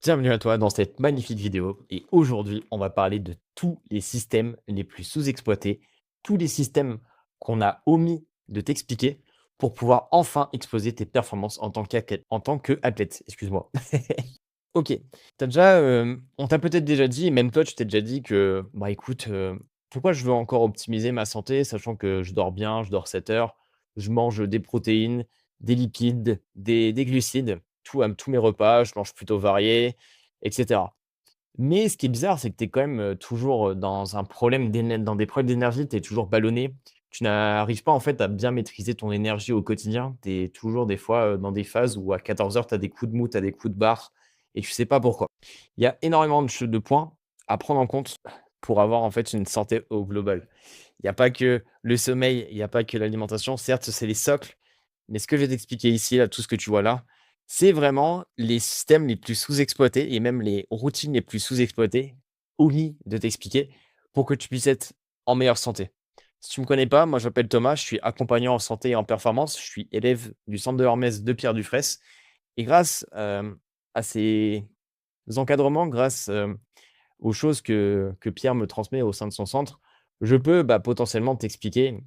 Bienvenue à toi dans cette magnifique vidéo et aujourd'hui on va parler de tous les systèmes les plus sous-exploités, tous les systèmes qu'on a omis de t'expliquer pour pouvoir enfin exploser tes performances en tant que athlète. Excuse-moi. Ok, on t'a peut-être déjà dit, et même toi tu t'es déjà dit que, bah écoute, pourquoi je veux encore optimiser ma santé sachant que je dors bien, je dors 7 heures, je mange des protéines, des lipides, des glucides, tout à tous mes repas, je mange plutôt varié, etc. Mais ce qui est bizarre, c'est que tu es quand même, toujours, dans des problèmes d'énergie, tu es toujours ballonné. Tu n'arrives pas, en fait, à bien maîtriser ton énergie au quotidien. Tu es toujours des fois, dans des phases où à 14 heures, tu as des coups de mou, tu as des coups de barre et tu sais pas pourquoi. Il y a énormément de points à prendre en compte pour avoir, en fait, une santé au global. Il y a pas que le sommeil, il y a pas que l'alimentation. Certes, c'est les socles, mais ce que je vais t'expliquer ici, là, tout ce que tu vois là, c'est vraiment les systèmes les plus sous-exploités et même les routines les plus sous-exploitées, omis de t'expliquer pour que tu puisses être en meilleure santé. Si tu me connais pas, moi je m'appelle Thomas, je suis accompagnant en santé et en performance, je suis élève du centre de Hermès de Pierre Dufraisse et grâce, à ces encadrements, grâce, aux choses que Pierre me transmet au sein de son centre, je peux, bah, potentiellement t'expliquer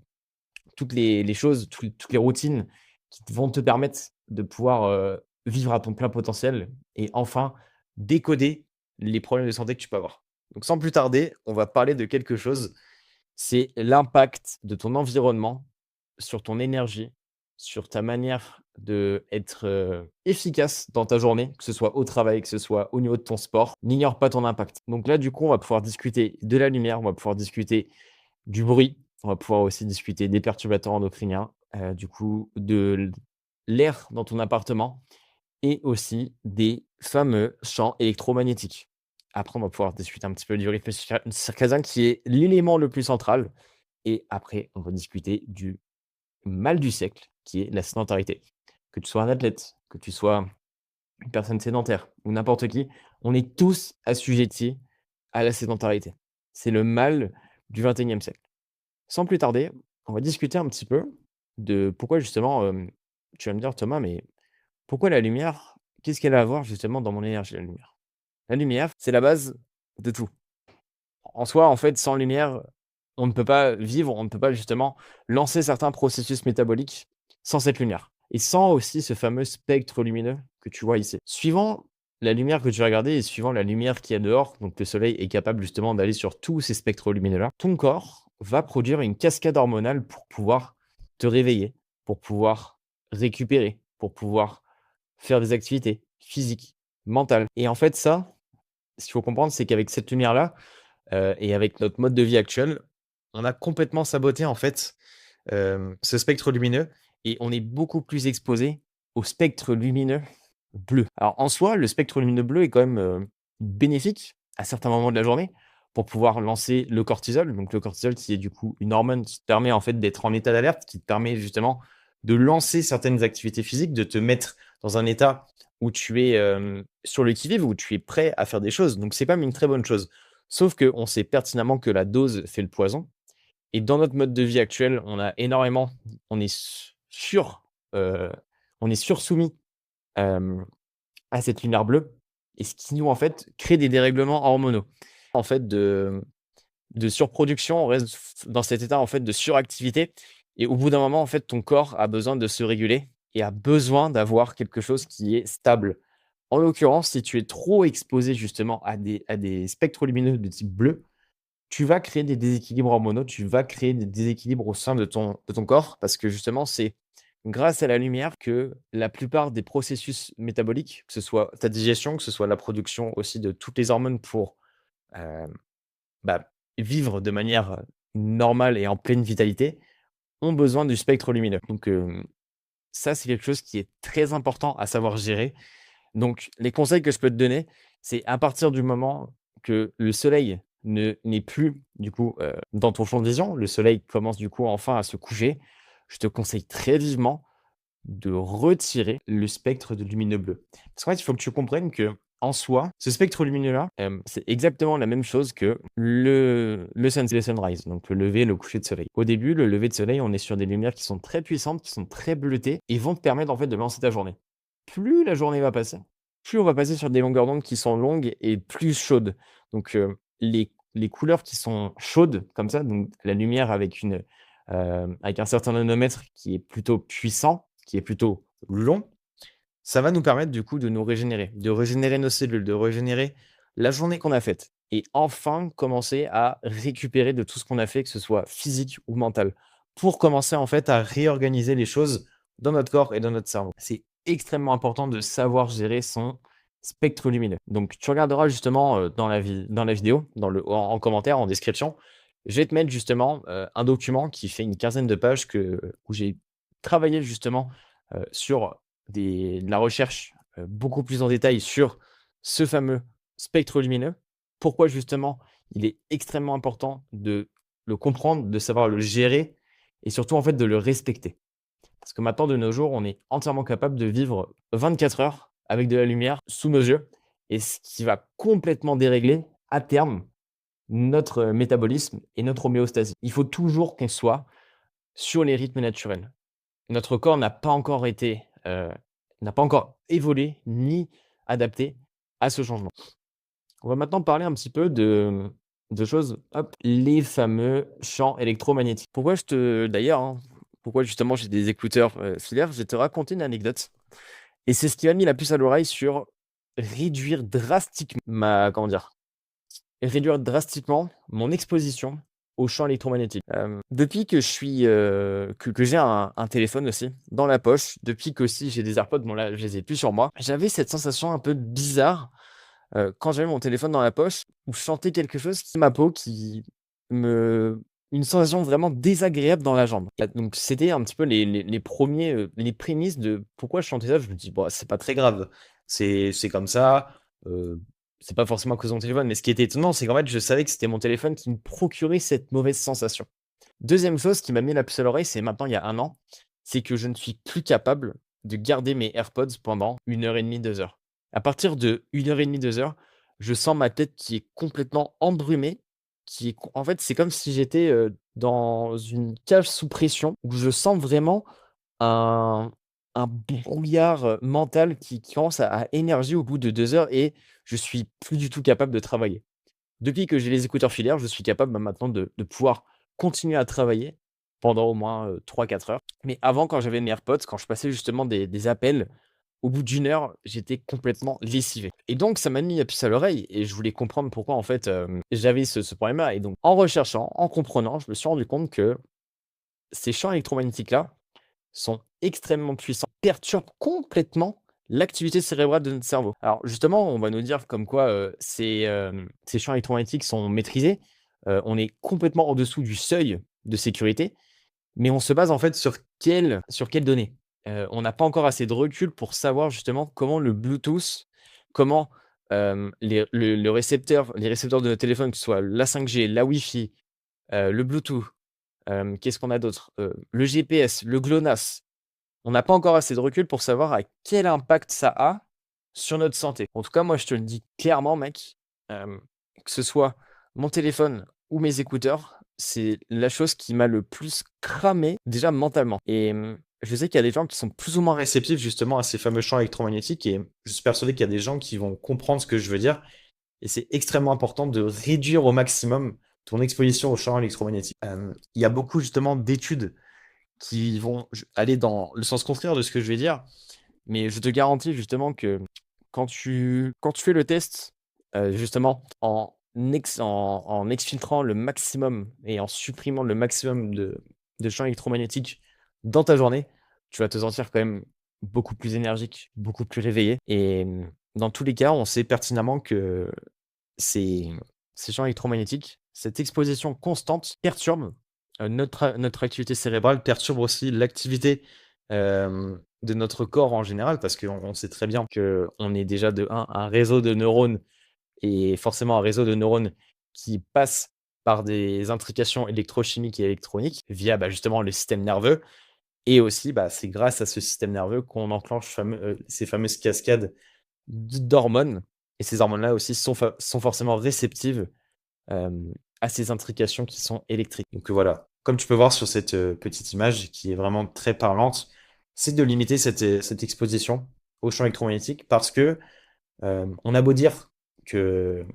toutes les choses, toutes les routines qui vont te permettre de pouvoir, vivre à ton plein potentiel et enfin décoder les problèmes de santé que tu peux avoir. Donc sans plus tarder, on va parler de quelque chose, c'est l'impact de ton environnement sur ton énergie, sur ta manière d'être, efficace dans ta journée, que ce soit au travail, que ce soit au niveau de ton sport. N'ignore pas ton impact. Donc là, du coup, on va pouvoir discuter de la lumière, on va pouvoir discuter du bruit. On va pouvoir aussi discuter des perturbateurs endocriniens, du coup, de l'air dans ton appartement et aussi des fameux champs électromagnétiques. Après, on va pouvoir discuter un petit peu du rythme circadien qui est l'élément le plus central et après, on va discuter du mal du siècle qui est la sédentarité. Que tu sois un athlète, que tu sois une personne sédentaire ou n'importe qui, on est tous assujettis à la sédentarité. C'est le mal du 21e siècle. Sans plus tarder, on va discuter un petit peu de pourquoi justement, tu vas me dire: «Thomas, mais pourquoi la lumière? Qu'est-ce qu'elle a à voir justement dans mon énergie, la lumière?» La lumière, c'est la base de tout. En soi, en fait, sans lumière, on ne peut pas vivre, on ne peut pas justement lancer certains processus métaboliques sans cette lumière et sans aussi ce fameux spectre lumineux que tu vois ici. Suivant la lumière que tu vas regarder et suivant la lumière qu'il y a dehors, donc le soleil est capable justement d'aller sur tous ces spectres lumineux-là, ton corps va produire une cascade hormonale pour pouvoir te réveiller, pour pouvoir récupérer, pour pouvoir faire des activités physiques, mentales et en fait ça, ce qu'il faut comprendre, c'est qu'avec cette lumière-là, et avec notre mode de vie actuel, on a complètement saboté en fait, ce spectre lumineux et on est beaucoup plus exposé au spectre lumineux bleu. Alors en soi, le spectre lumineux bleu est quand même, bénéfique à certains moments de la journée pour pouvoir lancer le cortisol. Donc le cortisol qui est du coup une hormone qui te permet en fait d'être en état d'alerte, qui te permet justement de lancer certaines activités physiques, de te mettre dans un état où tu es, sur le qui-vive, où tu es prêt à faire des choses. Donc c'est quand même une très bonne chose. Sauf qu'on sait pertinemment que la dose fait le poison et dans notre mode de vie actuel, on est sur, heu, on est sursoumis, hem, à cette lumière bleue et ce qui nous, en fait, crée des dérèglements hormonaux. En fait, de surproduction, on reste dans cet état, en fait, de suractivité et au bout d'un moment, en fait, ton corps a besoin de se réguler et a besoin d'avoir quelque chose qui est stable. En l'occurrence, si tu es trop exposé justement à des spectres lumineux de type bleu, tu vas créer des déséquilibres hormonaux, tu vas créer des déséquilibres au sein de ton corps parce que justement, c'est grâce à la lumière que la plupart des processus métaboliques, que ce soit ta digestion, que ce soit la production aussi de toutes les hormones pour, hem, bah, vivre de manière, normale et en pleine vitalité, ont besoin du spectre lumineux. Donc, ça, c'est quelque chose qui est très important à savoir gérer. Donc, les conseils que je peux te donner, c'est à partir du moment que le soleil n'est plus, du coup, dans ton champ de vision, le soleil commence, du coup, enfin à se coucher, je te conseille très vivement de retirer le spectre de lumineux bleu. Parce qu'en fait, il faut que tu comprennes que en soi, ce spectre lumineux-là, c'est exactement la même chose que le sunrise, donc le lever, le coucher de soleil. Au début, le lever de soleil, on est sur des lumières qui sont très puissantes, qui sont très bleutées et vont te permettre, en fait, de lancer ta journée. Plus la journée va passer, plus on va passer sur des longueurs d'onde qui sont longues et plus chaudes. Donc, les couleurs qui sont chaudes comme ça, donc la lumière avec un certain nanomètre qui est plutôt puissant, qui est plutôt long, ça va nous permettre du coup de régénérer nos cellules, de régénérer la journée qu'on a faite et enfin commencer à récupérer de tout ce qu'on a fait, que ce soit physique ou mental, pour commencer en fait à réorganiser les choses dans notre corps et dans notre cerveau. C'est extrêmement important de savoir gérer son spectre lumineux. Donc tu regarderas justement, dans la vidéo, en commentaire, en description, je vais te mettre justement, un document qui fait une quinzaine de pages où j'ai travaillé justement, sur de la recherche, beaucoup plus en détail sur ce fameux spectre lumineux. Pourquoi justement il est extrêmement important de le comprendre, de savoir le gérer et surtout en fait de le respecter. Parce que maintenant de nos jours, on est entièrement capable de vivre 24 heures avec de la lumière sous nos yeux et ce qui va complètement dérégler à terme notre, métabolisme et notre homéostasie. Il faut toujours qu'on soit sur les rythmes naturels. Notre corps n'a pas encore évolué ni adapté à ce changement. On va maintenant parler un petit peu de choses, hop, les fameux champs électromagnétiques. D'ailleurs, hein, pourquoi justement j'ai des écouteurs, filaires, je vais te raconter une anecdote et c'est ce qui m'a mis la puce à l'oreille sur réduire drastiquement réduire drastiquement mon exposition aux champs électromagnétiques. Depuis que je suis, que j'ai un téléphone aussi dans la poche, depuis qu'aussi j'ai des AirPods, bon là je les ai plus sur moi, j'avais cette sensation un peu bizarre, quand j'avais mon téléphone dans la poche, où je sentais quelque chose qui ma peau qui me une sensation vraiment désagréable dans la jambe. Donc c'était un petit peu les 1ers, les prémices de pourquoi je sentais ça. Je me dis: «Bon, c'est pas très grave, c'est comme ça, heu, c'est pas forcément à cause de mon téléphone». Mais ce qui était étonnant, c'est qu'en fait, je savais que c'était mon téléphone qui me procurait cette mauvaise sensation. Deuxième chose qui m'a mis la puce à l'oreille, c'est maintenant il y a 1 an, c'est que je ne suis plus capable de garder mes AirPods pendant 1 heure et demie, 2 heures. À partir de 1 heure et demie, 2 heures, je sens ma tête qui est complètement embrumée, qui est com en fait, c'est comme si j'étais, dans une cage sous pression où je sens vraiment un un brouillard, mental qui commence à émerger au bout de 2 heures et je suis plus du tout capable de travailler. Depuis que j'ai les écouteurs filaires, je suis capable, bah, maintenant de pouvoir continuer à travailler pendant au moins, 3-4 heures. Mais avant, quand j'avais mes AirPods, quand je passais justement des appels, au bout d'1 heure, j'étais complètement lessivé et donc ça m'a mis la puce à l'oreille et je voulais comprendre pourquoi en fait, j'avais ce problème-là et donc en recherchant, en comprenant, je me suis rendu compte que ces champs électromagnétiques-là sont extrêmement puissants, perturbent complètement l'activité cérébrale de notre cerveau. Alors justement, on va nous dire comme quoi, ces champs électromagnétiques sont maîtrisés, on est complètement en dessous du seuil de sécurité, mais on se base en fait sur quelles données? On n'a pas encore assez de recul pour savoir justement comment le Bluetooth, comment, les récepteurs de notre téléphone, que ce soit la 5G, la Wi-Fi, le Bluetooth, qu'est-ce qu'on a d'autre? Le GPS, le GLONASS. On n'a pas encore assez de recul pour savoir à quel impact ça a sur notre santé. En tout cas, moi, je te le dis clairement, mec, que ce soit mon téléphone ou mes écouteurs, c'est la chose qui m'a le plus cramé, déjà mentalement et je sais qu'il y a des gens qui sont plus ou moins réceptifs justement à ces fameux champs électromagnétiques et je suis persuadé qu'il y a des gens qui vont comprendre ce que je veux dire et c'est extrêmement important de réduire au maximum ton exposition aux champs électromagnétiques. Il y a beaucoup justement d'études qui vont aller dans le sens contraire de ce que je vais dire, mais je te garantis justement que quand tu fais le test, justement en exfiltrant le maximum et en supprimant le maximum de champs électromagnétiques dans ta journée, tu vas te sentir quand même beaucoup plus énergique, beaucoup plus réveillé et dans tous les cas, on sait pertinemment que ces ces champs électromagnétiques, cette exposition constante perturbe, notre activité cérébrale, perturbe aussi l'activité, de notre corps en général parce qu'on sait très bien qu'on est déjà de un réseau de neurones et forcément un réseau de neurones qui passe par des intrications électrochimiques et électroniques via, bah, justement le système nerveux et aussi, bah, c'est grâce à ce système nerveux qu'on enclenche ces fameuses cascades d'hormones et ces hormones-là aussi sont forcément réceptives, à ces intrications qui sont électriques. Donc, voilà, comme tu peux voir sur cette, petite image qui est vraiment très parlante, c'est de limiter cette exposition aux champs électromagnétiques parce que On a beau dire que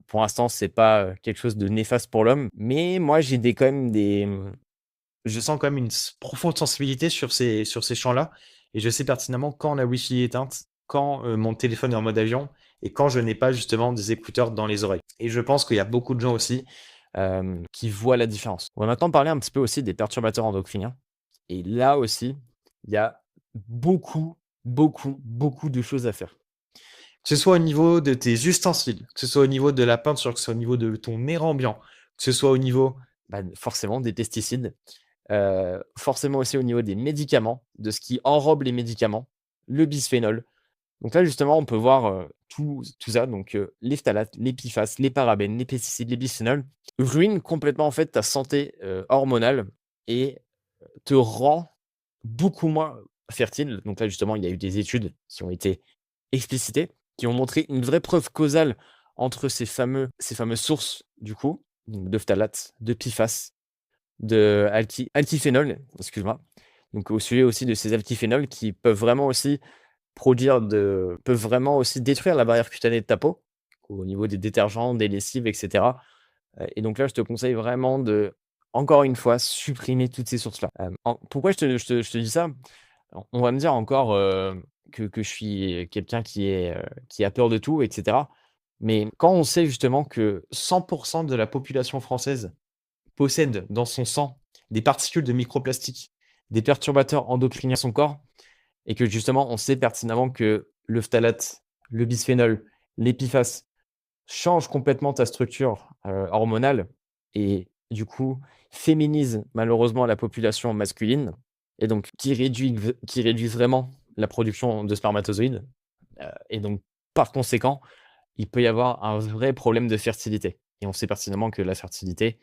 pour l'instant, c'est pas quelque chose de néfaste pour l'homme, mais moi, j'ai quand même je sens quand même une profonde sensibilité sur ces champs-là. Et je sais pertinemment quand la Wi-Fi est éteinte, quand mon téléphone est en mode avion et quand je n'ai pas justement des écouteurs dans les oreilles. Et je pense qu'il y a beaucoup de gens aussi qui voient la différence. On va maintenant parler un petit peu aussi des perturbateurs endocriniens. Et là aussi, il y a beaucoup de choses à faire. Que ce soit au niveau de tes ustensiles, que ce soit au niveau de la peinture, que ce soit au niveau de ton air ambiant, que ce soit au niveau forcément des pesticides, forcément aussi au niveau des médicaments, de ce qui enrobe les médicaments, le bisphénol. Donc là, justement, on peut voir tout ça, donc les phtalates, les PFAS, les parabènes, les pesticides, les bisphénols, ruinent complètement en fait ta santé hormonale et te rend beaucoup moins fertile. Donc là, justement, il y a eu des études qui ont été explicitées, qui ont montré une vraie preuve causale entre ces fameuses sources, du coup, donc de phtalates, de PFAS, de alkyphénol, excuse-moi. Donc au sujet aussi de ces alkyphénols qui peuvent vraiment aussi peuvent vraiment aussi détruire la barrière cutanée de ta peau, au niveau des détergents, des lessives, et cetera. Et donc là, je te conseille vraiment de, encore une fois, supprimer toutes ces sources-là. Pourquoi je te dis ça? On va me dire encore, que je suis quelqu'un qui a peur de tout, et cetera. Mais quand on sait justement que 100 de la population française possède dans son sang des particules de microplastiques, des perturbateurs endocriniens de son corps, et que justement, on sait pertinemment que le phtalate, le bisphénol, les PFAS changent complètement ta structure hormonale et du coup féminise malheureusement la population masculine et donc qui réduisent vraiment la production de spermatozoïdes. Et donc par conséquent, il peut y avoir un vrai problème de fertilité. Et on sait pertinemment que l'infertilité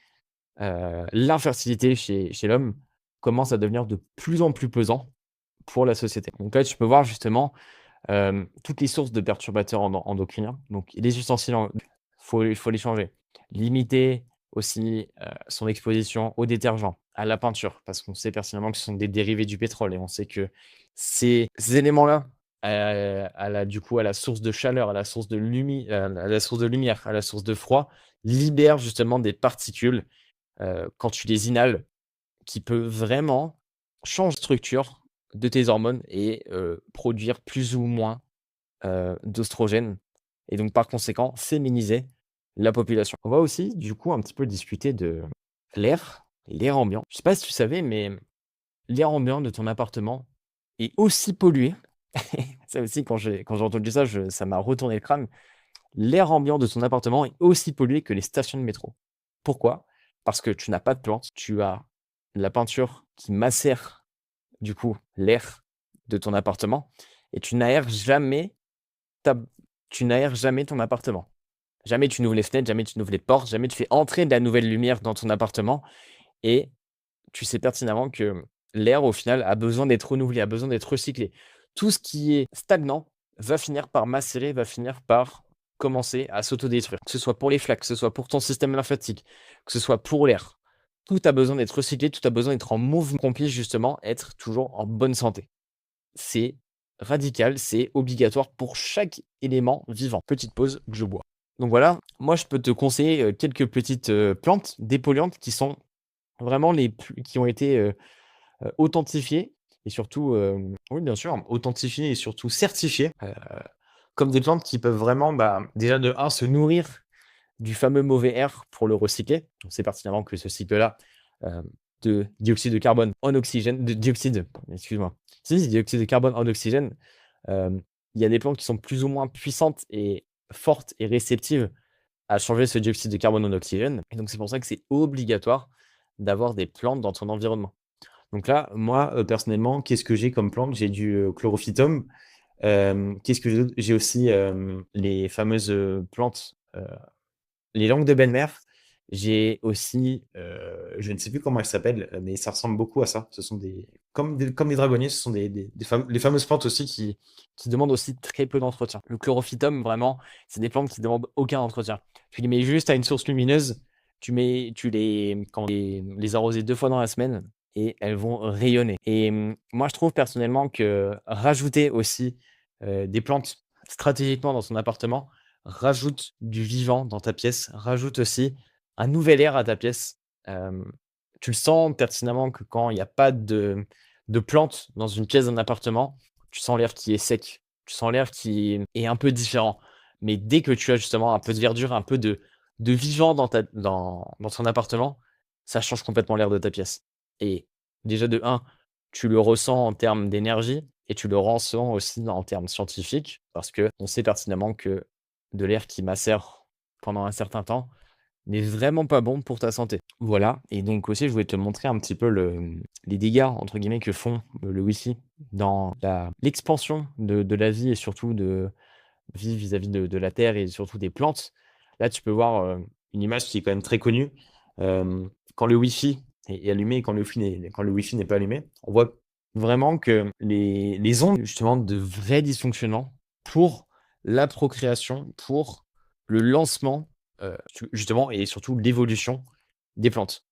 chez l'homme commence à devenir de plus en plus pesant pour la société. Donc là, tu peux voir justement toutes les sources de perturbateurs endocriniens. Donc les ustensiles, faut les changer. Limiter aussi son exposition aux détergents, à la peinture, parce qu'on sait pertinemment que ce sont des dérivés du pétrole et on sait que ces éléments-là, du coup, à la source de chaleur, à la source de à la source de lumière, à la source de froid, libèrent justement des particules quand tu les inhales, qui peut vraiment changer la structure de tes hormones et produire plus ou moins d'oestrogènes et donc par conséquent féminiser la population. On va aussi du coup un petit peu discuter de l'air ambiant. Je sais pas si tu savais, mais l'air ambiant de ton appartement est aussi pollué. Ça aussi quand j'ai entendu ça, ça m'a retourné le crâne. L'air ambiant de ton appartement est aussi pollué que les stations de métro. Pourquoi? Parce que tu n'as pas de plantes, tu as la peinture qui macère du coup l'air de ton appartement et ta tu n'aères jamais ton appartement. Jamais tu n'ouvres les fenêtres, jamais tu n'ouvres les portes, jamais tu fais entrer de la nouvelle lumière dans ton appartement et tu sais pertinemment que l'air au final a besoin d'être renouvelé, a besoin d'être recyclé. Tout ce qui est stagnant va finir par macérer, va finir par commencer à s'autodétruire. Que ce soit pour les flaques, que ce soit pour ton système lymphatique, que ce soit pour l'air. Tout a besoin d'être recyclé, tout a besoin d'être en mouvement, qu'on puisse justement être toujours en bonne santé. C'est radical, c'est obligatoire pour chaque élément vivant. Petite pause, je bois. Donc voilà, moi je peux te conseiller quelques petites plantes dépolluantes qui sont vraiment qui ont été authentifiées et surtout, oui bien sûr, authentifiées et surtout certifiées comme des plantes qui peuvent vraiment, déjà de un se nourrir du fameux mauvais air pour le recycler. On sait pertinemment que ce cycle-là de dioxyde de carbone en oxygène, excuse-moi, si, dioxyde de carbone en oxygène, il y a des plantes qui sont plus ou moins puissantes et fortes et réceptives à changer ce dioxyde de carbone en oxygène. Et donc c'est pour ça que c'est obligatoire d'avoir des plantes dans ton environnement. Donc là, moi, personnellement, qu'est-ce que j'ai comme plante? J'ai du chlorophytum. Qu'est-ce que j'ai aussi les fameuses plantes les langues de belle-mère. J'ai aussi, je ne sais plus comment elles s'appellent, mais ça ressemble beaucoup à ça. Ce sont comme des dragonniers, ce sont les fameuses plantes aussi qui demandent aussi très peu d'entretien. Le chlorophytum, vraiment, c'est des plantes qui demandent aucun entretien. Tu les mets juste à une source lumineuse, les arroser 2 fois dans la semaine et elles vont rayonner. Et moi, je trouve personnellement que rajouter aussi des plantes stratégiquement dans ton appartement, rajoute du vivant dans ta pièce, rajoute aussi un nouvel air à ta pièce. Hem, Tu le sens pertinemment que quand il y a pas de plantes dans une pièce d'un appartement, tu sens l'air qui est sec, tu sens l'air qui est un peu différent. Mais dès que tu as justement un peu de verdure, un peu de vivant dans ton appartement, ça change complètement l'air de ta pièce. Et déjà de un, tu le ressens en termes d'énergie et tu le ressens aussi en termes scientifiques parce qu'on sait pertinemment que de l'air qui macère pendant un certain temps n'est vraiment pas bon pour ta santé. Voilà, et donc aussi je voulais te montrer un petit peu les «dégâts» entre guillemets que font, le Wi-Fi dans l'expansion de la vie et surtout de vie vis-à-vis de la terre et surtout des plantes. Là, tu peux voir, une image qui est quand même très connue. Quand le Wi-Fi est allumé et quand le Wi-Fi n'est pas allumé, on voit vraiment que les ondes justement de vrais dysfonctionnements pour la procréation, pour le lancement, justement et surtout l'évolution des plantes.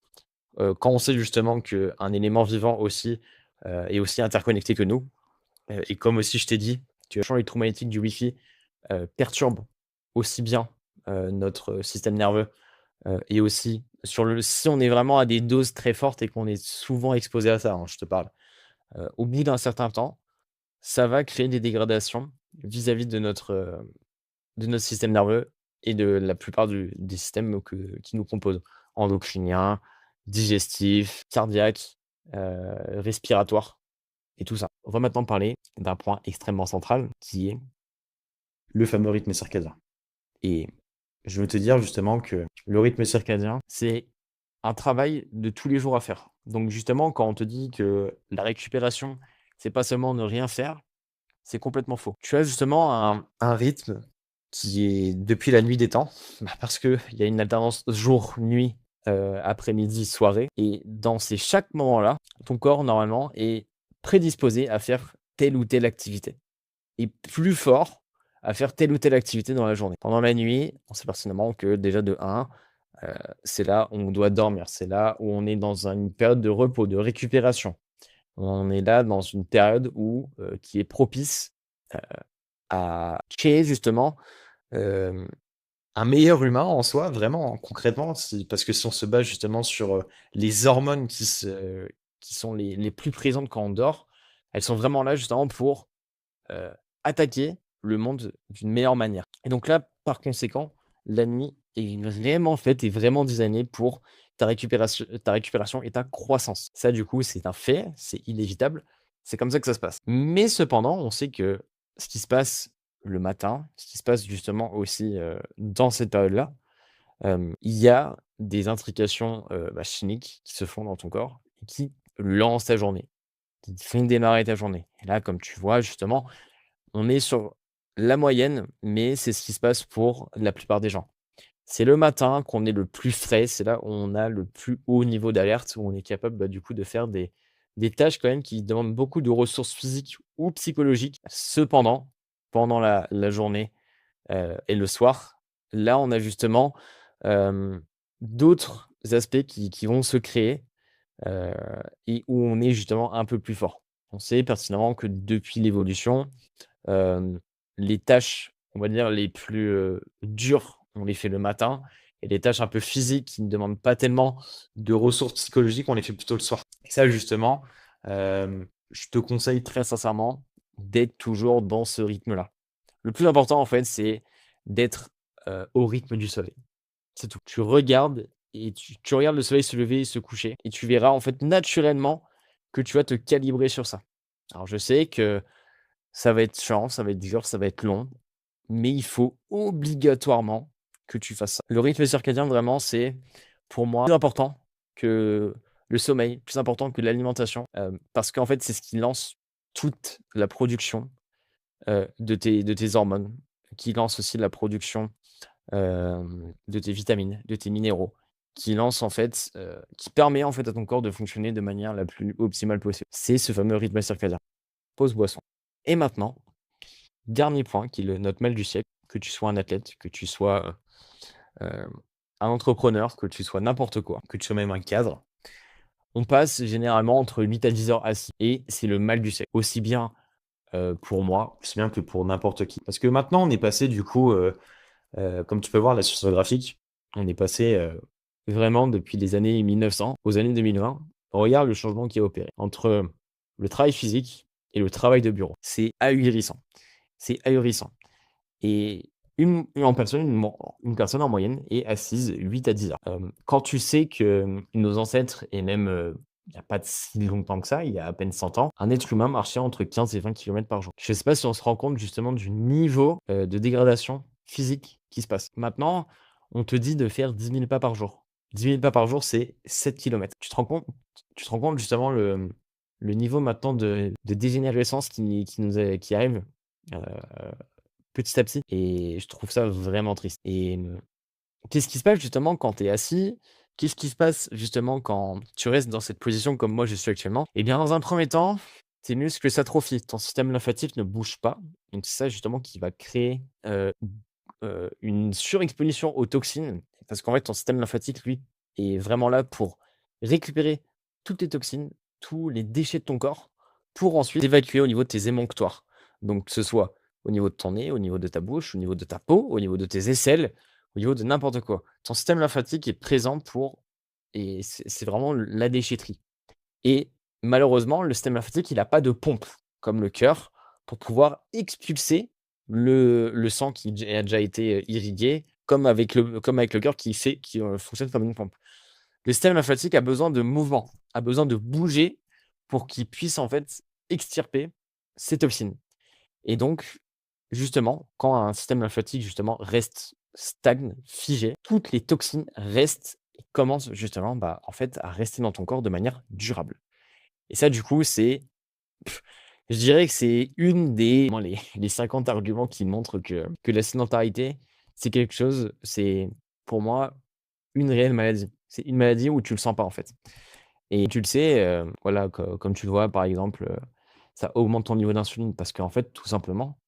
Quand on sait justement qu'un élément vivant aussi, est aussi interconnecté que nous, et comme aussi je t'ai dit que le champ électromagnétique du Wi-Fi perturbe aussi bien, notre système nerveux, et aussi sur le si on est vraiment à des doses très fortes et qu'on est souvent exposé à ça, hein, je te parle. Au bout d'un certain temps, ça va créer des dégradations vis-à-vis de notre système nerveux et de la plupart des systèmes qui nous composent. Endocriniens, digestifs, cardiaques, respiratoires et tout ça. On va maintenant parler d'un point extrêmement central qui est le fameux rythme circadien. Et je veux te dire justement que le rythme circadien, c'est un travail de tous les jours à faire. Donc justement, quand on te dit que la récupération, c'est pas seulement ne rien faire, c'est complètement faux. Tu as justement un rythme qui est depuis la nuit des temps, parce qu'il y a une alternance jour, nuit, après-midi, soirée. Et dans ces chaque moments-là, ton corps normalement est prédisposé à faire telle ou telle activité et plus fort à faire telle ou telle activité dans la journée. Pendant la nuit, on sait pertinemment que déjà de un, c'est là où on doit dormir, c'est là où on est dans une période de repos, de récupération. On est là dans une période où, qui est propice, heu, à créer justement, hem, un meilleur humain en soi, vraiment, concrètement, si parce que si on se base justement sur, les hormones qui sont les plus présentes quand on dort, elles sont vraiment là justement pour heu, attaquer le monde d'une meilleure manière. Et donc là, par conséquent, la nuit est vraiment faite et vraiment designée pour ta récupération et ta croissance. Ça, du coup, c'est un fait, c'est inévitable, c'est comme ça que ça se passe. Mais cependant, on sait que ce qui se passe le matin, ce qui se passe justement aussi, dans cette période-là, il y a des intrications, chimiques qui se font dans ton corps et qui lancent ta journée, qui te font démarrer ta journée. Et là, comme tu vois justement, on est sur la moyenne, mais c'est ce qui se passe pour la plupart des gens. C'est le matin qu'on est le plus frais, c'est là où on a le plus haut niveau d'alerte, où on est capable, du coup, de faire des tâches quand même qui demandent beaucoup de ressources physiques ou psychologiques. Cependant, pendant la journée, et le soir, là, on a justement, hem, d'autres aspects qui vont se créer, heu et où on est justement un peu plus fort. On sait pertinemment que depuis l'évolution, Hem, les tâches, on va dire les plus, dures, on les fait le matin et les tâches un peu physiques qui ne demandent pas tellement de ressources psychologiques, on les fait plutôt le soir. Et ça justement, je te conseille très sincèrement d'être toujours dans ce rythme-là. Le plus important en fait, c'est d'être, au rythme du soleil. C'est tout. Tu regardes et tu regardes le soleil se lever et se coucher et tu verras en fait naturellement que tu vas te calibrer sur ça. Alors je sais que ça va être chiant, ça va être dur, ça va être long, mais il faut obligatoirement que tu fasses ça. Le rythme circadien, vraiment, c'est pour moi plus important que le sommeil, plus important que l'alimentation, parce qu'en fait, c'est ce qui lance toute la production, de tes hormones, qui lance aussi la production, de tes vitamines, de tes minéraux, qui lance en fait, qui permet en fait à ton corps de fonctionner de manière la plus optimale possible. C'est ce fameux rythme circadien. Pause boisson. Et maintenant, dernier point qui est notre mal du siècle, que tu sois un athlète, que tu sois, un entrepreneur, que tu sois n'importe quoi, que tu sois même un cadre, on passe généralement entre 8 à 10 heures assis et c'est le mal du siècle. Aussi bien, pour moi, aussi bien que pour n'importe qui. Parce que maintenant, on est passé du coup, comme tu peux voir là sur ce graphique, on est passé, vraiment depuis les années 1900 aux années 2020. Regarde le changement qui a opéré entre le travail physique et le travail de bureau. C'est ahurissant, c'est ahurissant. Et une personne en moyenne est assise 8 à 10 heures. Quand tu sais que, nos ancêtres et même, il y a pas de si longtemps que ça, il y a à peine 100 ans, un être humain marchait entre 15 et 20 kilomètres par jour. Je ne sais pas si on se rend compte justement du niveau, de dégradation physique qui se passe. Maintenant, on te dit de faire 10 000 pas par jour. 10 000 pas par jour, c'est 7 kilomètres. Tu te rends compte justement le niveau maintenant de dégénérescence qui arrive, heu petit à petit et je trouve ça vraiment triste et qu'est-ce qui se passe justement quand tu es assis? Qu'est-ce qui se passe justement quand tu restes dans cette position comme moi je suis actuellement? Eh bien, dans un premier temps, tes muscles s'atrophient, ton système lymphatique ne bouge pas, donc c'est ça justement qui va créer, une surexposition aux toxines parce qu'en fait, ton système lymphatique, lui, est vraiment là pour récupérer toutes les toxines, tous les déchets de ton corps pour ensuite évacuer au niveau de tes émonctoires. Donc que ce soit au niveau de ton nez, au niveau de ta bouche, au niveau de ta peau, au niveau de tes aisselles, au niveau de n'importe quoi. Ton système lymphatique est présent pour et c'est vraiment la déchetterie et malheureusement, le système lymphatique, il a pas de pompe comme le cœur pour pouvoir expulser le sang qui a déjà été, irrigué comme avec le cœur qui fonctionne comme une pompe. Le système lymphatique a besoin de mouvement, a besoin de bouger pour qu'il puisse en fait extirper ces toxines. Et donc, justement, quand un système lymphatique, justement, reste stagne, figé, toutes les toxines restent et commencent justement, bah, en fait, à rester dans ton corps de manière durable. Et ça, du coup, je dirais que c'est une des vraiment les 50 arguments qui montrent que la sédentarité, c'est pour moi une réelle maladie. C'est une maladie où tu le sens pas, en fait. Et tu le sais, voilà, comme tu le vois, par exemple, ça augmente ton niveau d'insuline parce qu'en fait, tout simplement,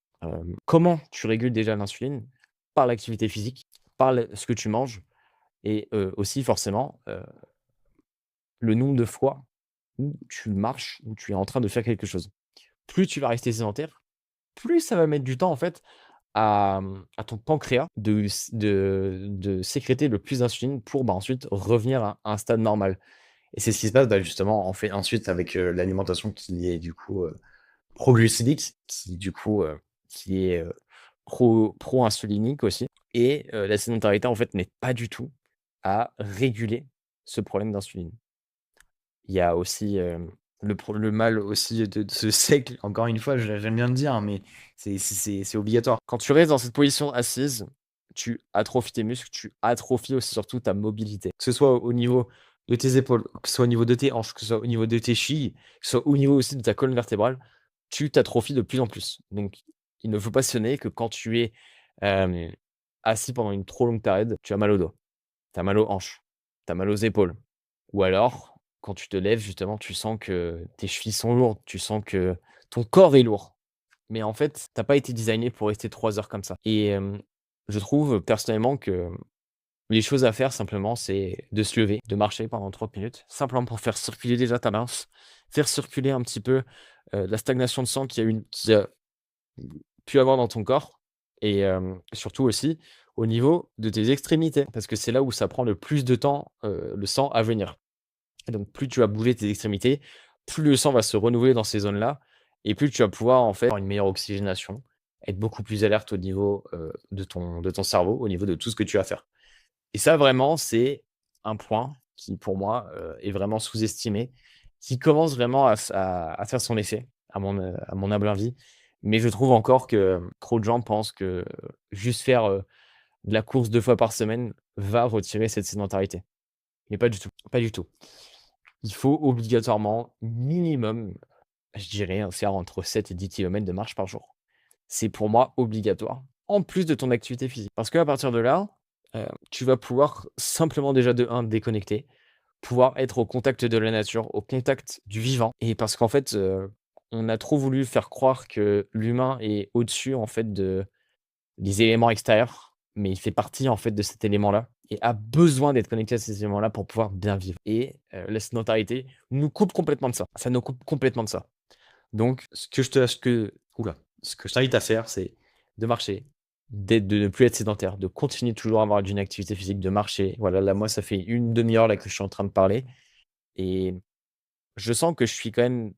comment tu régules déjà l'insuline? Par l'activité physique, par ce que tu manges et aussi forcément, le nombre de fois où tu marches, où tu es en train de faire quelque chose. Plus tu vas rester sédentaire, plus ça va mettre du temps en fait à ton pancréas de sécréter le plus d'insuline pour, bah, ensuite revenir à un stade normal. Et c'est ce qui se passe, bah, justement, en fait, ensuite avec, l'alimentation qui est du coup, pro-glucidique, qui du coup, qui est, pro-insulinique aussi et la sédentarité en fait n'aide pas du tout à réguler ce problème d'insuline. Il y a aussi, le mal aussi de ce siècle, encore une fois, j'aime bien le dire, hein, mais c'est obligatoire. Quand tu restes dans cette position assise, tu atrophies tes muscles, tu atrophies aussi surtout ta mobilité. Que ce soit au niveau de tes épaules, que ce soit au niveau de tes hanches, que ce soit au niveau de tes chevilles, que ce soit au niveau aussi de ta colonne vertébrale, tu t'atrophies de plus en plus. Donc il ne faut pas s'étonner que quand tu es, hem, assis pendant une trop longue période, tu as mal au dos, tu as mal aux hanches, tu as mal aux épaules ou alors quand tu te lèves justement, tu sens que tes chevilles sont lourdes, tu sens que ton corps est lourd. Mais en fait, tu as pas été designé pour rester 3 heures comme ça et je trouve personnellement que les choses à faire simplement, c'est de se lever, de marcher pendant 30 minutes, simplement pour faire circuler déjà ta masse, faire circuler un petit peu, la stagnation de sang qui a pu avoir dans ton corps et surtout aussi au niveau de tes extrémités. Parce que c'est là où ça prend le plus de temps, le sang à venir. Et donc plus tu vas bouger tes extrémités, plus le sang va se renouveler dans ces zones-là et plus tu vas pouvoir en fait avoir une meilleure oxygénation, être beaucoup plus alerte au niveau, de ton cerveau, au niveau de tout ce que tu vas faire. Et ça vraiment, c'est un point qui pour moi, est vraiment sous-estimé, qui commence vraiment à faire son effet, à mon humble avis. Mais je trouve encore que trop de gens pensent que juste faire, de la course 2 fois par semaine va retirer cette sédentarité. Mais pas du tout, pas du tout. Il faut obligatoirement minimum, je dirais, faire entre 7 et 10 kilomètres de marche par jour. C'est pour moi obligatoire, en plus de ton activité physique. Parce qu'à partir de là, tu vas pouvoir simplement déjà de un déconnecter, pouvoir être au contact de la nature, au contact du vivant et parce qu'en fait, on a trop voulu faire croire que l'humain est au-dessus en fait des éléments extérieurs, mais il fait partie en fait de cet élément-là et a besoin d'être connecté à ces éléments-là pour pouvoir bien vivre et la sédentarité nous coupe complètement de ça. Ça nous coupe complètement de ça. Donc ce que Oula, ce que je t'invite à faire, c'est de marcher, de ne plus être sédentaire, de continuer toujours à avoir une activité physique, de marcher. Voilà, là, moi, ça fait une demi-heure là que je suis en train de parler et je sens que je suis quand même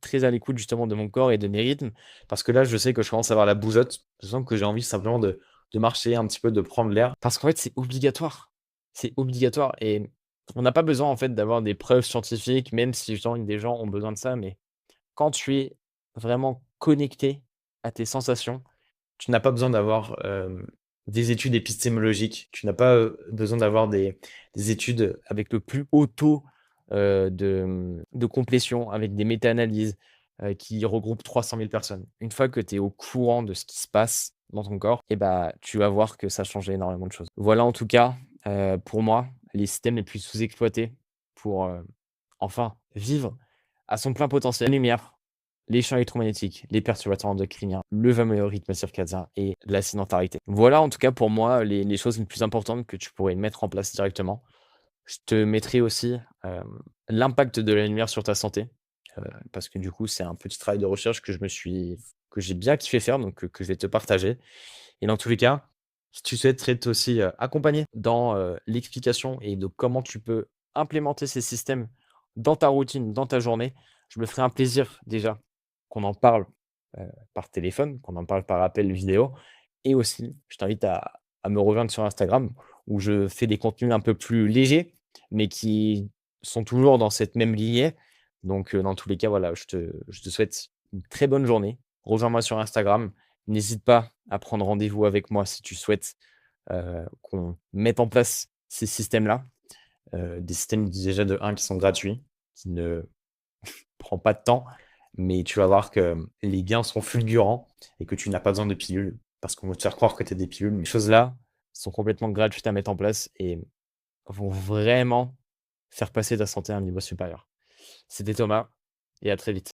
très à l'écoute justement de mon corps et de mes rythmes parce que là, je sais que je commence à avoir la bougeotte. Je sens que j'ai envie simplement de marcher un petit peu, de prendre l'air parce qu'en fait, c'est obligatoire. C'est obligatoire et on n'a pas besoin en fait d'avoir des preuves scientifiques, même si genre des gens ont besoin de ça, mais quand tu es vraiment connecté à tes sensations, tu n'as pas besoin d'avoir, des études épistémologiques. Tu n'as pas, besoin d'avoir des études avec le plus haut taux, de complétion, avec des méta-analyses, qui regroupent 300 000 personnes. Une fois que tu es au courant de ce qui se passe dans ton corps et bah, tu vas voir que ça change énormément de choses. Voilà en tout cas, pour moi, les systèmes les plus sous-exploités pour, enfin vivre à son plein potentiel. La lumière, les champs électromagnétiques, les perturbateurs endocriniens, le fameux rythme circadien et la sédentarité. Voilà en tout cas pour moi les choses les plus importantes que tu pourrais mettre en place directement. Je te mettrai aussi, l'impact de la lumière sur ta santé, parce que du coup, c'est un petit travail de recherche que j'ai bien kiffé faire, donc que je vais te partager et dans tous les cas, si tu souhaiterais être aussi, accompagné dans, l'explication et de comment tu peux implémenter ces systèmes dans ta routine, dans ta journée, je me ferai un plaisir déjà qu'on en parle, par téléphone, qu'on en parle par appel vidéo et aussi je t'invite à me rejoindre sur Instagram où je fais des contenus un peu plus légers, mais qui sont toujours dans cette même lignée. Donc, dans tous les cas, voilà, je te souhaite une très bonne journée. Rejoins-moi sur Instagram. N'hésite pas à prendre rendez-vous avec moi si tu souhaites, qu'on mette en place ces systèmes-là. Des systèmes déjà de un qui sont gratuits, qui ne prend pas de temps, mais tu vas voir que les gains sont fulgurants et que tu n'as pas besoin de pilules parce qu'on veut te faire croire que tu as des pilules. Mais ces choses-là sont complètement gratuites à mettre en place et vont vraiment faire passer ta santé à un niveau supérieur. C'était Thomas et à très vite.